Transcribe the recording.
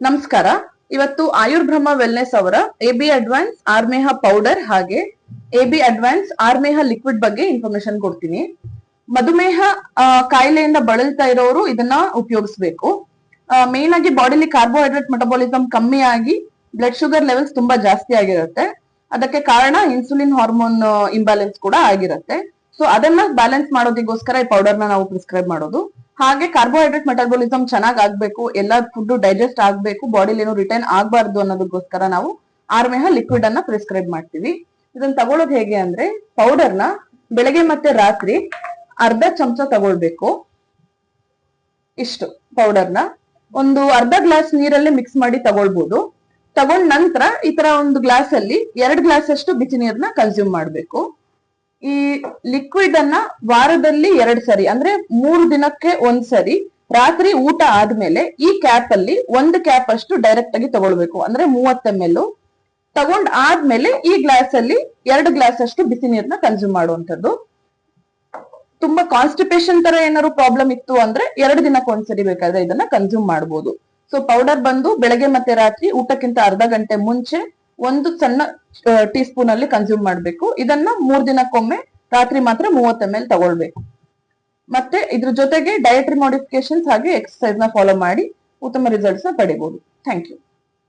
ನಮಸ್ಕಾರ. ಇವತ್ತು ಆಯುರ್ಬ್ರಹ್ಮ ವೆಲ್ನೆಸ್ ಅವರ AB ಅಡ್ವಾನ್ಸ್ ಆರ್ಮೇಹ ಪೌಡರ್ ಹಾಗೆ AB ಅಡ್ವಾನ್ಸ್ ಆರ್ಮೇಹ ಲಿಕ್ವಿಡ್ ಬಗ್ಗೆ ಇನ್ಫಾರ್ಮೇಶನ್ ಕೊಡ್ತೀನಿ. ಮಧುಮೇಹ ಕಾಯಿಲೆಯಿಂದ ಬಳಲ್ತಾ ಇರೋರು ಇದನ್ನ ಉಪಯೋಗಿಸಬೇಕು. ಮೇನ್ ಆಗಿ ಬಾಡಿಲಿ ಕಾರ್ಬೋಹೈಡ್ರೇಟ್ ಮೆಟಬಾಲಿಸಮ್ ಕಮ್ಮಿ ಆಗಿ ಬ್ಲಡ್ ಶುಗರ್ ಲೆವೆಲ್ಸ್ ತುಂಬಾ ಜಾಸ್ತಿ ಆಗಿರುತ್ತೆ. ಅದಕ್ಕೆ ಕಾರಣ ಇನ್ಸುಲಿನ್ ಹಾರ್ಮೋನ್ ಇಂಬ್ಯಾಲೆನ್ಸ್ ಕೂಡ ಆಗಿರುತ್ತೆ. ಸೊ ಅದನ್ನ ಬ್ಯಾಲೆನ್ಸ್ ಮಾಡೋದಿಗೋಸ್ಕರ ಈ ಪೌಡರ್ ನಾವು ಪ್ರಿಸ್ಕ್ರೈಬ್ ಮಾಡೋದು. ಹಾಗೆ ಕಾರ್ಬೋಹೈಡ್ರೇಟ್ ಮೆಟಬಾಲಿಸಮ್ ಚೆನ್ನಾಗ್ ಆಗ್ಬೇಕು, ಎಲ್ಲಾ ಫುಡ್ ಡೈಜೆಸ್ಟ್ ಆಗ್ಬೇಕು, ಬಾಡಿಲಿ ಏನು ರಿಟೈನ್ ಆಗ್ಬಾರ್ದು ಅನ್ನೋದಕ್ಕೋಸ್ಕರ ನಾವು ಆರ್ಮೇಹ ಲಿಕ್ವಿಡ್ ಅನ್ನ ಪ್ರಿಸ್ಕ್ರೈಬ್ ಮಾಡ್ತೀವಿ. ಇದನ್ನ ತಗೊಳ್ಳೋದು ಹೇಗೆ ಅಂದ್ರೆ, ಪೌಡರ್ನ ಬೆಳಗ್ಗೆ ಮತ್ತೆ ರಾತ್ರಿ ಅರ್ಧ ಚಮಚ ತಗೊಳ್ಬೇಕು. ಇಷ್ಟು ಪೌಡರ್ನ ಒಂದು ಅರ್ಧ ಗ್ಲಾಸ್ ನೀರಲ್ಲಿ ಮಿಕ್ಸ್ ಮಾಡಿ ತಗೊಳ್ಬಹುದು. ತಗೊಂಡ ನಂತರ ಈ ತರ ಒಂದು ಗ್ಲಾಸ್ ಅಲ್ಲಿ 2 ಗ್ಲಾಸ್ ಅಷ್ಟು ಬಿಸಿ ನೀರನ್ನ ಕನ್ಸ್ಯೂಮ್ ಮಾಡ್ಬೇಕು. ಈ ಲಿಕ್ವಿಡ್ ಅನ್ನ ವಾರದಲ್ಲಿ 2 ಸರಿ ಅಂದ್ರೆ 3 ದಿನಕ್ಕೆ ಒಂದ್ಸರಿ ರಾತ್ರಿ ಊಟ ಆದ್ಮೇಲೆ ಈ ಕ್ಯಾಪ್ ಅಲ್ಲಿ 1 ಕ್ಯಾಪ್ ಅಷ್ಟು ಡೈರೆಕ್ಟ್ ಆಗಿ ತಗೊಳ್ಬೇಕು. ಅಂದ್ರೆ 30 ml ತಗೊಂಡ್ ಆದ್ಮೇಲೆ ಈ ಗ್ಲಾಸ್ ಅಲ್ಲಿ 2 ಗ್ಲಾಸ್ ಅಷ್ಟು ಬಿಸಿ ನೀರನ್ನ ಕನ್ಸ್ಯೂಮ್ ಮಾಡುವಂತದ್ದು. ತುಂಬಾ ಕಾನ್ಸ್ಟಿಪೇಷನ್ ತರ ಏನಾದ್ರು ಪ್ರಾಬ್ಲಮ್ ಇತ್ತು ಅಂದ್ರೆ 2 ದಿನಕ್ಕೆ ಒಂದ್ಸರಿ ಬೇಕಾದ್ರೆ ಇದನ್ನ ಕನ್ಸ್ಯೂಮ್ ಮಾಡಬಹುದು. ಸೊ ಪೌಡರ್ ಬಂದು ಬೆಳಗ್ಗೆ ಮತ್ತೆ ರಾತ್ರಿ ಊಟಕ್ಕಿಂತ ಅರ್ಧ ಗಂಟೆ ಮುಂಚೆ 1 ಸಣ್ಣ ಟೀ ಸ್ಪೂನ್ ಅಲ್ಲಿ ಕನ್ಸ್ಯೂಮ್ ಮಾಡ್ಬೇಕು. ಇದನ್ನ 3 ದಿನಕ್ಕೊಮ್ಮೆ ರಾತ್ರಿ ಮಾತ್ರ 30 ml ತಗೊಳ್ಬೇಕು. ಮತ್ತೆ ಇದ್ರ ಜೊತೆಗೆ ಡಯಟರಿ ಮಾಡಿಫಿಕೇಶನ್ಸ್ ಹಾಗೆ ಎಕ್ಸರ್ಸೈಸ್ ನ ಫಾಲೋ ಮಾಡಿ ಉತ್ತಮ ರಿಸಲ್ಟ್ಸ್ ನ ಪಡಿಬಹುದು. Thank you.